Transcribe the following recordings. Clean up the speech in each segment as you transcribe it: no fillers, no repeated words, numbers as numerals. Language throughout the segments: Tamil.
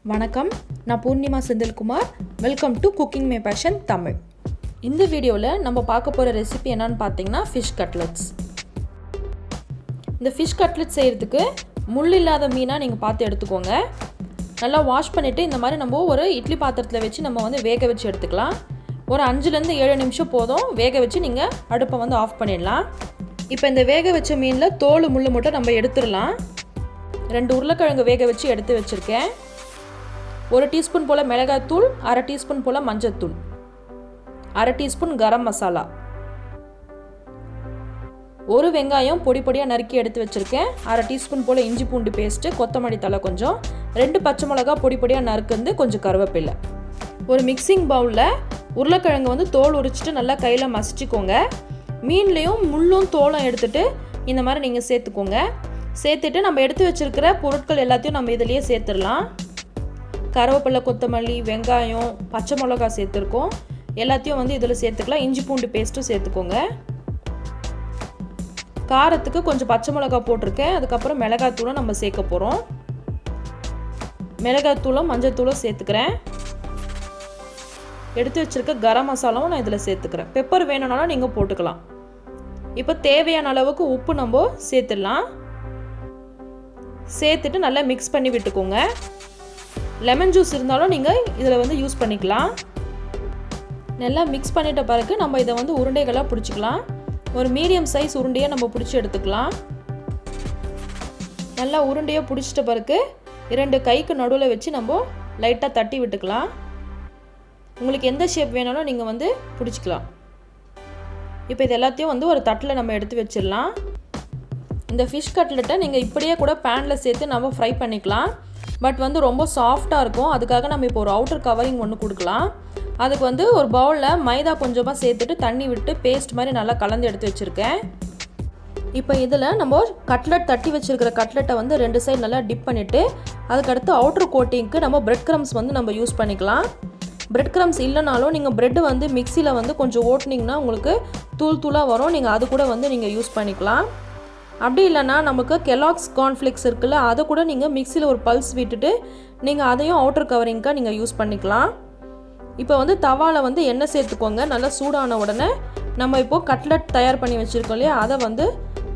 வணக்கம், நான் Poornima Senthilkumar. Welcome to cooking my passion Tamil. இந்த வீடியோவில் நம்ம பார்க்க போகிற ரெசிபி என்னன்னு பார்த்தீங்கன்னா ஃபிஷ் கட்லெட்ஸ். இந்த ஃபிஷ் கட்லெட் செய்கிறதுக்கு முள் இல்லாத மீனாக நீங்கள் பார்த்து எடுத்துக்கோங்க. நல்லா வாஷ் பண்ணிவிட்டு இந்த மாதிரி நம்ம ஒரு இட்லி பாத்திரத்தில் வச்சு நம்ம வந்து வேக வச்சு எடுத்துக்கலாம். ஒரு 5-7 நிமிஷம் போதும் வேக வச்சு நீங்கள் அடுப்பை வந்து ஆஃப் பண்ணிடலாம். இப்போ இந்த வேக வச்ச மீனில் தோல் முள் மட்டும் நம்ம எடுத்துடலாம். 2 உருளைக்கிழங்கு வேக வச்சு எடுத்து வச்சுருக்கேன். 1 டீஸ்பூன் போல் மிளகாய்த்தூள், 1/2 டீஸ்பூன் போல் மஞ்சள்தூள், 1/2 டீஸ்பூன் கரம் மசாலா, 1 வெங்காயம் பொடி பொடியாக நறுக்கி எடுத்து வச்சுருக்கேன், 1/2 டீஸ்பூன் போல் இஞ்சி பூண்டு பேஸ்ட்டு, கொத்தமல்லி தழை கொஞ்சம், 2 பச்சை மிளகா பொடி பொடியாக நறுக்குந்து, கொஞ்சம் கருவேப்பிலை. ஒரு மிக்சிங் பவுலில் உருளைக்கிழங்கு வந்து தோல் உரிச்சிட்டு நல்லா கையில் மசிச்சுக்கோங்க. மீன்லேயும் முள்ளும் தோலும் எடுத்துகிட்டு இந்த மாதிரி நீங்கள் சேர்த்துக்கோங்க. சேர்த்துட்டு நம்ம எடுத்து வச்சுருக்கிற பொருட்கள் எல்லாத்தையும் நம்ம இதிலேயே சேர்த்துடலாம். கருவேப்பிலை, கொத்தமல்லி, வெங்காயம், பச்சை மிளகா சேர்த்துருக்கோம். எல்லாத்தையும் வந்து இதில் சேர்த்துக்கலாம். இஞ்சி பூண்டு பேஸ்ட்டும் சேர்த்துக்கோங்க. காரத்துக்கு கொஞ்சம் பச்சை மிளகா போட்டிருக்கேன். அதுக்கப்புறம் மிளகாத்தூளும் நம்ம சேர்க்க போகிறோம். மிளகாத்தூளும் மஞ்சள்தூளும் சேர்த்துக்கிறேன். எடுத்து வச்சுருக்க கரம் மசாலாவும் நான் இதில் சேர்த்துக்கிறேன். பெப்பர் வேணும்னாலும் நீங்கள் போட்டுக்கலாம். இப்போ தேவையான அளவுக்கு உப்பு நம்ம சேர்த்துடலாம். சேர்த்துட்டு நல்லா மிக்ஸ் பண்ணி விட்டுக்கோங்க. லெமன் ஜூஸ் இருந்தாலும் நீங்கள் இதில் வந்து யூஸ் பண்ணிக்கலாம். நல்லா மிக்ஸ் பண்ணிட்ட பிறகு நம்ம இதை வந்து உருண்டைகளாக பிடிச்சிக்கலாம். ஒரு மீடியம் சைஸ் உருண்டையாக நம்ம பிடிச்சி எடுத்துக்கலாம். நல்லா உருண்டையாக பிடிச்சிட்ட பிறகு 2 கைக்கு நடுவில் வச்சு நம்ம லைட்டாக தட்டி விட்டுக்கலாம். உங்களுக்கு எந்த ஷேப் வேணாலும் நீங்கள் வந்து பிடிச்சிக்கலாம். இப்போ இது எல்லாத்தையும் வந்து ஒரு தட்டில் நம்ம எடுத்து வச்சிடலாம். இந்த ஃபிஷ் கட்லெட்டை நீங்கள் இப்படியே கூட பேனில் சேர்த்து நம்ம ஃப்ரை பண்ணிக்கலாம். பட் வந்து ரொம்ப சாஃப்டாக இருக்கும். அதுக்காக நம்ம இப்போ ஒரு அவுட்டர் கவரிங் ஒன்று கொடுக்கலாம். அதுக்கு வந்து ஒரு பவுலில் மைதா கொஞ்சமாக சேர்த்துட்டு தண்ணி விட்டு பேஸ்ட் மாதிரி நல்லா கலந்து எடுத்து வச்சுருக்கேன். இப்போ இதில் நம்ம கட்லெட் தட்டி வச்சுருக்கிற கட்லெட்டை வந்து 2 சைடு நல்லா டிப் பண்ணிவிட்டு அதுக்கடுத்து அவுட்டர் கோட்டிங்க்கு நம்ம பிரெட் க்ரம்ஸ் வந்து நம்ம யூஸ் பண்ணிக்கலாம். பிரெட் க்ரம்ஸ் இல்லைனாலும் நீங்கள் ப்ரெட்டு வந்து மிக்சியில் வந்து கொஞ்சம் ஓட்டினீங்கன்னா உங்களுக்கு தூள் தூளாக வரும். நீங்கள் அது கூட வந்து நீங்கள் யூஸ் பண்ணிக்கலாம். அப்படி இல்லைன்னா நமக்கு கெலாக்ஸ் கார்ன்ஃப்ளேக்ஸ் இருக்குல்ல, அதை கூட நீங்கள் மிக்சியில் ஒரு பல்ஸ் விட்டுட்டு நீங்கள் அதையும் அவுட்டர் கவரிங்காக நீங்கள் யூஸ் பண்ணிக்கலாம். இப்போ வந்து தவாவில் வந்து எண்ணெய் சேர்த்துக்கோங்க. நல்லா சூடான உடனே நம்ம இப்போது கட்லெட் தயார் பண்ணி வச்சுருக்கோம் இல்லையா, அதை வந்து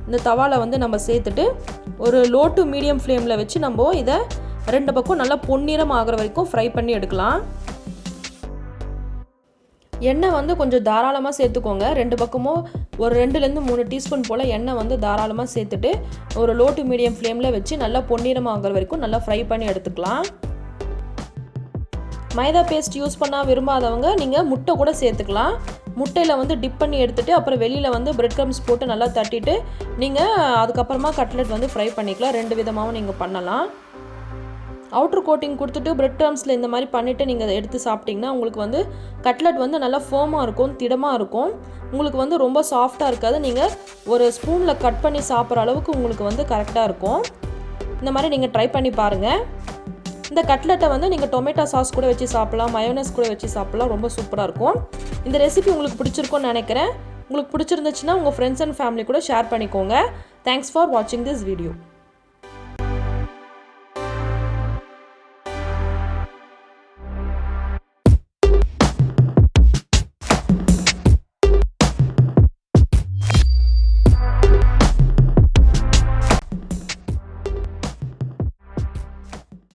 இந்த தவாவில் வந்து நம்ம சேர்த்துட்டு ஒரு லோ டு மீடியம் ஃப்ளேமில் வச்சு நம்ம இதை 2 பக்கம் நல்லா பொன்னிறம் ஆகிற வரைக்கும் ஃப்ரை பண்ணி எடுக்கலாம். எண்ணெய் வந்து கொஞ்சம் தாராளமாக சேர்த்துக்கோங்க. 2 பக்கமும் ஒரு 2-3 டீஸ்பூன் போல் எண்ணெய் வந்து தாராளமாக சேர்த்துட்டு ஒரு லோ டு மீடியம் ஃப்ளேமில் வச்சு நல்லா பொன்னிறம் ஆகிற வரைக்கும் நல்லா ஃப்ரை பண்ணி எடுத்துக்கலாம். மைதா பேஸ்ட் யூஸ் பண்ணால் விரும்பாதவங்க நீங்கள் முட்டை கூட சேர்த்துக்கலாம். முட்டையில் வந்து டிப் பண்ணி எடுத்துகிட்டு அப்புறம் வெளியில் வந்து பிரெட் க்ரம்ஸ் போட்டு நல்லா தட்டிட்டு நீங்கள் அதுக்கப்புறமா கட்லெட் வந்து ஃப்ரை பண்ணிக்கலாம். 2 விதமாகவும் நீங்கள் பண்ணலாம். அவுட்ரு கோட்டிங் கொடுத்துட்டு பிரெட் க்ரம்ஸில் இந்த மாதிரி பண்ணிவிட்டு நீங்கள் எடுத்து சாப்பிட்டிங்கன்னா உங்களுக்கு வந்து கட்லெட் வந்து நல்லா ஃபேமாக இருக்கும், திடமாக இருக்கும். உங்களுக்கு வந்து ரொம்ப சாஃப்டாக இருக்காது. நீங்கள் ஒரு ஸ்பூனில் கட் பண்ணி சாப்பிட்ற அளவுக்கு உங்களுக்கு வந்து கரெக்டாக இருக்கும். இந்த மாதிரி நீங்கள் ட்ரை பண்ணி பாருங்கள். இந்த கட்லெட்டை வந்து நீங்கள் டொமேட்டோ சாஸ் கூட வச்சு சாப்பிட்லாம், மயோனஸ் கூட வச்சு சாப்பிட்லாம். ரொம்ப சூப்பராக இருக்கும். இந்த ரெசிபி உங்களுக்கு பிடிச்சிருக்கும்னு நினைக்கிறேன். உங்களுக்கு பிடிச்சிருந்துச்சுன்னா உங்கள் ஃப்ரெண்ட்ஸ் அண்ட் ஃபேமிலி கூட ஷேர் பண்ணிக்கோங்க. தேங்க்ஸ் ஃபார் வாட்சிங் திஸ் வீடியோ.